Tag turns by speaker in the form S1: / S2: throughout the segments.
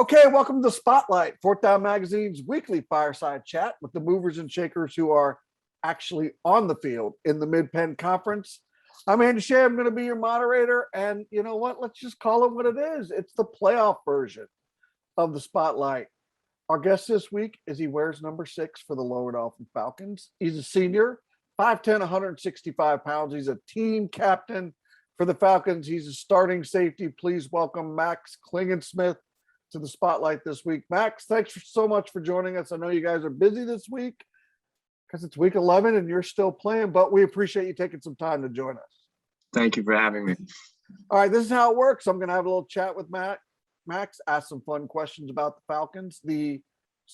S1: Okay, welcome to the Spotlight, Fourth Down Magazine's weekly fireside chat with the movers and shakers who are actually on the field in the Mid-Penn Conference. I'm Andy Shay. I'm going to be your moderator. And you know what? Let's just call it what it is. It's the playoff version of the Spotlight. Our guest this week is he wears number 6 for the Lower Dauphin Falcons. He's a senior, 5'10", 165 pounds. He's a team captain for the Falcons. He's a starting safety. Please welcome Max Klingensmith to the Spotlight this week. Max, thanks so much for joining us. I know you guys are busy this week because it's week 11 and you're still playing, but we appreciate you taking some time to join us.
S2: Thank you for having me.
S1: All right, this is how it works. I'm going to have a little chat with Max, ask some fun questions about the Falcons, the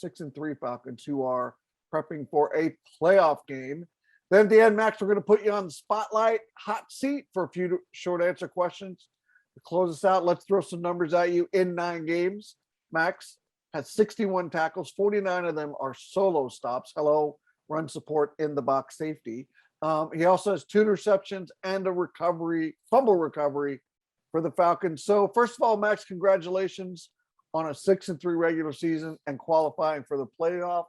S1: 6-3 Falcons who are prepping for a playoff game. Then at the end, Max, we're going to put you on the spotlight hot seat for a few short answer questions. To close us out, let's throw some numbers at you. In 9 games, Max has 61 tackles. 49 of them are solo stops. Hello, run support in the box safety. He also has 2 interceptions and a fumble recovery for the Falcons. So first of all, Max, congratulations on a 6-3 regular season and qualifying for the playoff.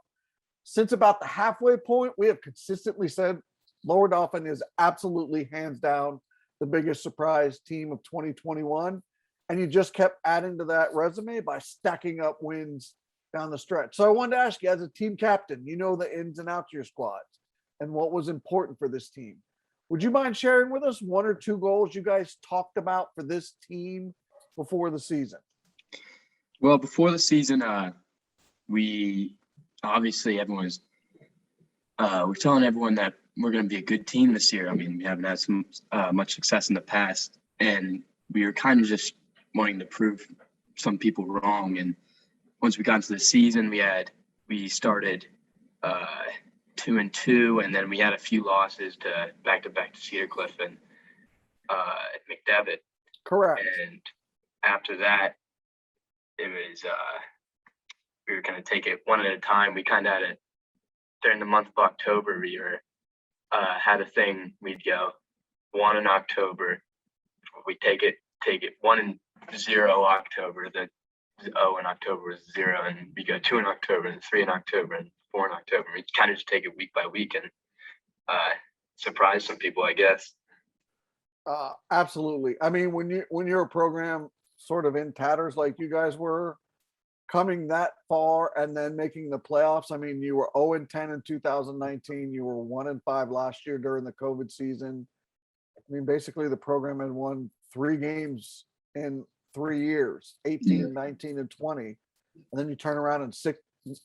S1: Since about the halfway point, we have consistently said Lower Dauphin is absolutely hands down the biggest surprise team of 2021. And you just kept adding to that resume by stacking up wins down the stretch. So I wanted to ask you, as a team captain, you know the ins and outs of your squads and what was important for this team. Would you mind sharing with us 1 or 2 goals you guys talked about for this team before the season?
S2: Well, before the season, we obviously we're telling everyone that we're going to be a good team this year. I mean, we haven't had some much success in the past, and we were kind of just wanting to prove some people wrong. And once we got into the season, we started 2-2, and then we had a few losses to back-to-back to Cedar Cliff and McDevitt.
S1: Correct.
S2: And after that, it was we were going to take it one at a time. We kind of had it during the month of October. We had a thing. We'd go 1 in October. We take it 1-0 October. The 0 in October was 0, and we go 2 in October, and 3 in October, and 4 in October. We kind of just take it week by week and surprise some people, I guess.
S1: Absolutely. I mean, when you're a program sort of in tatters like you guys were, coming that far and then making the playoffs. I mean, you were 0-10 in 2019. You were 1-5 last year during the COVID season. I mean, basically the program had won 3 games in 3 years, 18, 19, and 20. And then you turn around and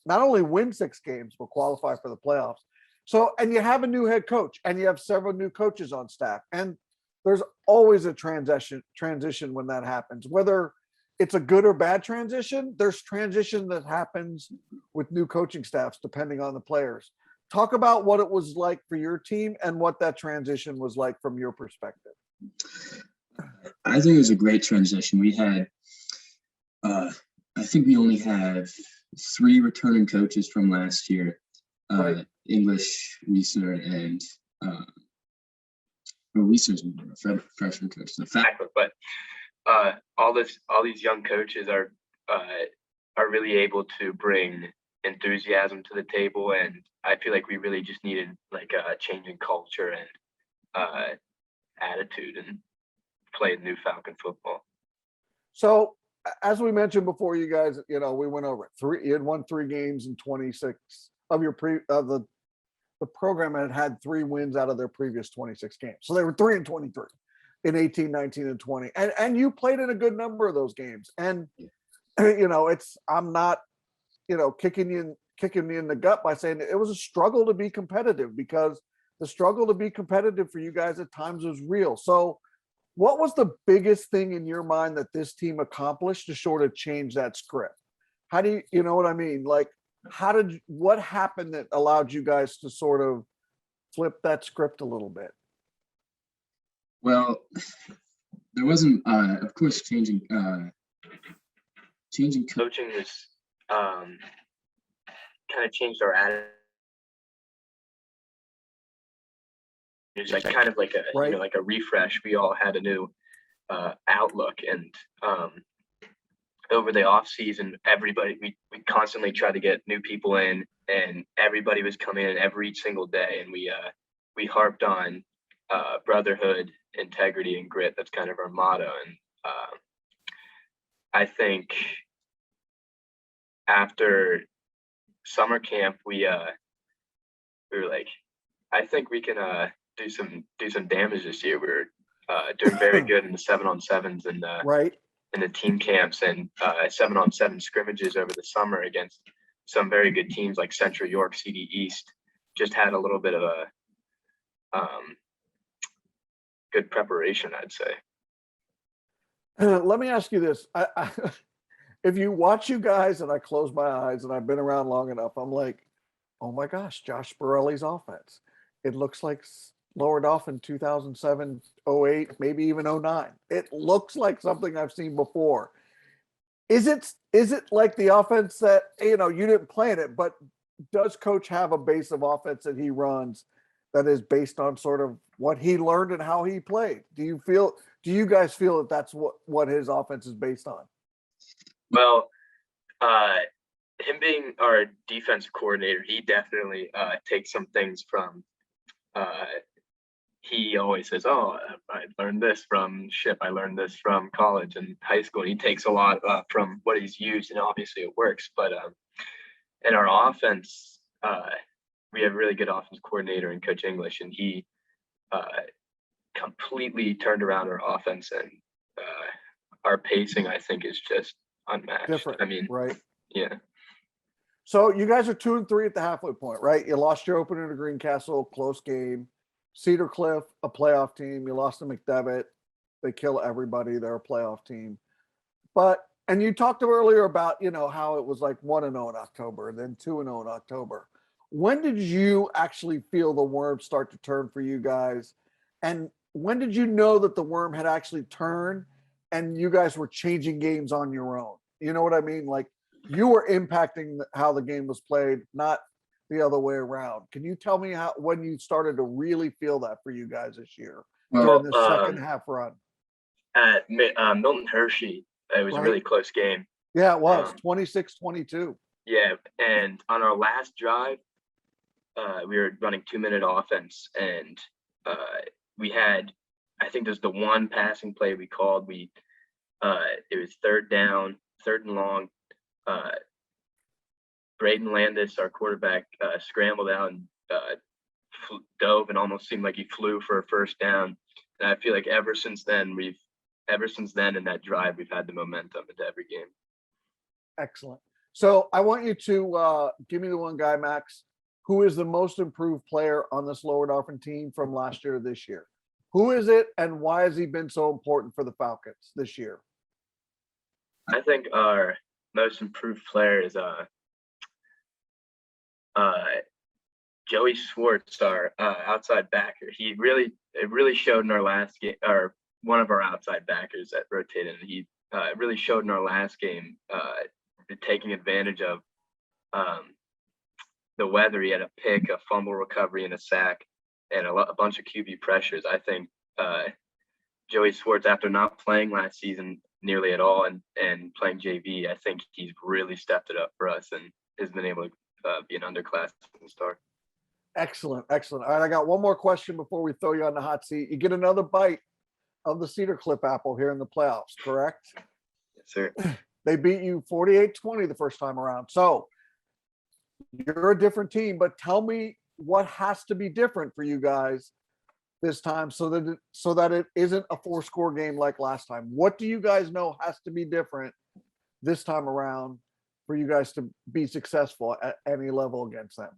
S1: not only win 6 games, but qualify for the playoffs. So, and you have a new head coach and you have several new coaches on staff. And there's always a transition when that happens, whether it's a good or bad transition. There's transition that happens with new coaching staffs, depending on the players. Talk about what it was like for your team and what that transition was like from your perspective.
S2: I think it was a great transition. We had, I think we only have 3 returning coaches from last year, right. English, Wiesner, and Wiesner's a freshman coach. But all these young coaches are really able to bring enthusiasm to the table, and I feel like we really just needed like a change in culture and attitude and play new Falcon football.
S1: So as we mentioned before, you guys, we went over it. You had won 3 games in 26 of your the program had 3 wins out of their previous 26 games. So they were 3-23 in 18, 19, and 20. And you played in a good number of those games. And, I'm not, kicking me in the gut by saying it was a struggle to be competitive, because the struggle to be competitive for you guys at times was real. So what was the biggest thing in your mind that this team accomplished to sort of change that script? How do you know what I mean? Like, what happened that allowed you guys to sort of flip that script a little bit?
S2: Well, there wasn't, of course, changing coaching was kind of changed our attitude. It was like kind of like a like a refresh. We all had a new outlook, and over the off season, we constantly tried to get new people in, and everybody was coming in every single day, and we harped on brotherhood, integrity, and grit. That's kind of our motto. And I think after summer camp, we were like, I think we can do some damage this year. We were doing very good in the 7-on-7s and
S1: Right.
S2: in the team camps and 7-on-7 scrimmages over the summer against some very good teams like Central York, CD East. Just had a little bit of a good preparation, I'd say.
S1: Let me ask you this. If you watch you guys and I close my eyes and I've been around long enough, I'm like, oh my gosh, Josh Borelli's offense. It looks like Lower Dauphin 2007, 08, maybe even 09. It looks like something I've seen before. Is it like the offense that, you didn't plan it, but does coach have a base of offense that he runs that is based on sort of what he learned and how he played? Do you guys feel that that's what his offense is based on?
S2: Well, him being our defense coordinator, he definitely takes some things from. He always says, "Oh, I learned this from SHIP. I learned this from college and high school." He takes a lot from what he's used, and obviously it works. But in our offense, we have a really good offense coordinator in Coach English, and he completely turned around our offense, and our pacing, I think, is just unmatched.
S1: Different.
S2: I mean,
S1: right.
S2: Yeah.
S1: So you guys are 2-3 at the halfway point, right? You lost your opener to Greencastle, close game. Cedar Cliff, a playoff team. You lost to McDevitt. They kill everybody. They're a playoff team. And you talked earlier about, how it was like 1-0 in October and then 2-0 in October. When did you actually feel the worm start to turn for you guys? And when did you know that the worm had actually turned and you guys were changing games on your own? You know what I mean? Like you were impacting how the game was played, not the other way around. Can you tell me when you started to really feel that for you guys this year during the second half run?
S2: At Milton Hershey, it was a really close game.
S1: Yeah, it was 26-22.
S2: Yeah, and on our last drive, we were running 2-minute offense, and we had, I think there's the one passing play we called. It was third down, third and long. Braden Landis, our quarterback, scrambled out and dove and almost seemed like he flew for a first down. And I feel like ever since then in that drive, we've had the momentum into every game.
S1: Excellent. So I want you to give me the one guy, Max, who is the most improved player on this Lower Dauphin team from last year to this year. Who is it, and why has he been so important for the Falcons this year?
S2: I think our most improved player is Joey Schwartz, our outside backer. It really showed in our last game, or one of our outside backers that rotated. He really showed in our last game, taking advantage of the weather. He had a pick, a fumble recovery, and a sack, and a bunch of QB pressures. I think Joey Schwartz, after not playing last season nearly at all and playing JV, I think he's really stepped it up for us and has been able to be an underclassman star.
S1: Excellent. All right, I got one more question before we throw you on the hot seat. You get another bite of the Cedar Cliff apple here in the playoffs, correct?
S2: Yes, sir.
S1: They beat you 48-20 the first time around. So you're a different team, but tell me what has to be different for you guys this time so that it isn't a 4-score game like last time. What do you guys know has to be different this time around for you guys to be successful at any level against them?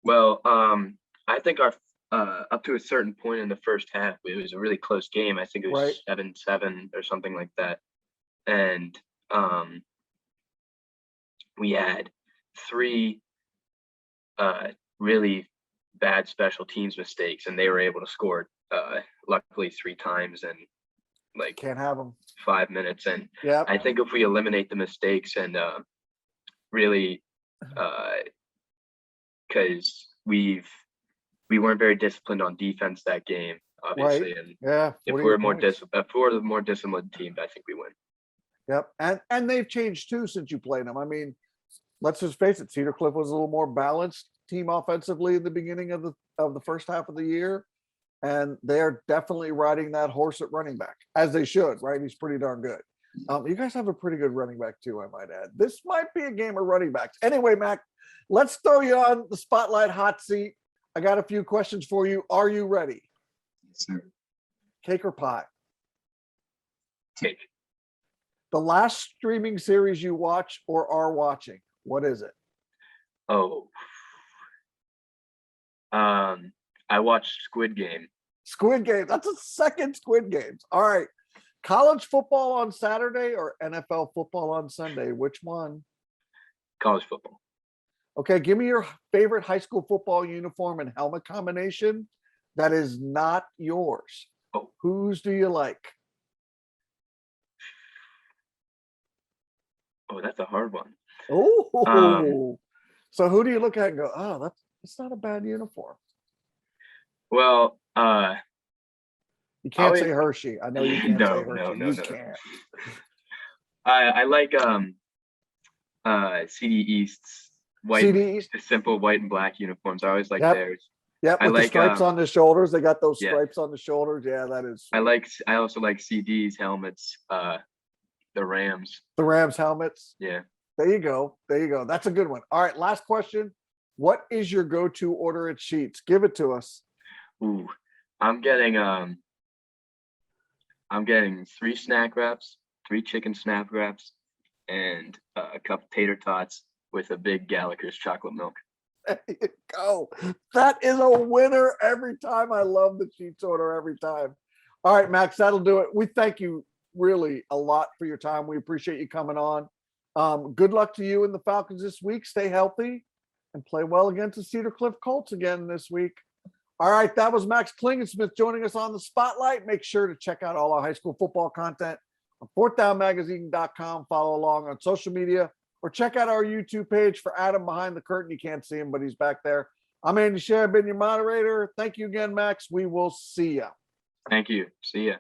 S2: Well, I think our up to a certain point in the first half, it was a really close game. I think it was 7-7 or something like that. And we had 3 really bad special teams mistakes, and they were able to score luckily 3 times in like
S1: can't have them
S2: 5 minutes. And
S1: yeah,
S2: I think if we eliminate the mistakes and really because we weren't very disciplined on defense that game, obviously. And
S1: yeah,
S2: if we're the more disciplined team, I think we win.
S1: Yep. And they've changed too since you played them. I mean, let's just face it, Cedar Cliff was a little more balanced team offensively in the beginning of the first half of the year. And they're definitely riding that horse at running back, as they should, right? He's pretty darn good. You guys have a pretty good running back too, I might add. This might be a game of running backs. Anyway, Mac, let's throw you on the spotlight hot seat. I got a few questions for you. Are you ready?
S3: Yes, sir.
S1: Cake or pie?
S2: Cake.
S1: The last streaming series you watch or are watching, what is it?
S2: Oh. I watched Squid Game.
S1: Squid Game. That's a second Squid Games. All right. College football on Saturday or NFL football on Sunday? Which one?
S2: College football.
S1: Okay, give me your favorite high school football uniform and helmet combination that is not yours.
S2: Oh.
S1: Whose do you like?
S2: Oh, that's a hard one.
S1: Oh, so who do you look at and go, oh, that's not a bad uniform?
S2: Well,
S1: You can't
S2: always-
S1: say Hershey. I know you can't
S2: No,
S1: say
S2: no,
S1: Hershey.
S2: no,
S1: You
S2: no.
S1: can't.
S2: I like CD East's white,
S1: CD East?
S2: the simple white and black uniforms. I always like
S1: Yep.
S2: theirs.
S1: Yep,
S2: I
S1: with the
S2: like,
S1: stripes on the shoulders. They got those
S2: yeah.
S1: stripes on the shoulders. Yeah, that is
S2: I also like CD's helmets. The Rams.
S1: the Rams helmets.
S2: Yeah.
S1: There you go. There you go. That's a good one. All right, last question. What is your go-to order at Sheets? Give it to us.
S2: Ooh, I'm getting 3 snack wraps, 3 chicken snap wraps, and a cup of tater tots with a big Gallagher's chocolate milk.
S1: There you go. That is a winner every time. I love the Sheets order every time. All right, Max, that'll do it. We thank you really a lot for your time. We appreciate you coming on. Good luck to you and the Falcons this week. Stay healthy and play well against the Cedar Cliff Colts again this week. All right, that was Max Klingensmith joining us on the Spotlight. Make sure to check out all our high school football content on fourthdownmagazine.com. Follow along on social media or check out our YouTube page for Adam behind the curtain. You can't see him, but he's back there. I'm Andy Shay. I've been your moderator. Thank you again, Max. We will see you.
S2: Thank you. See ya.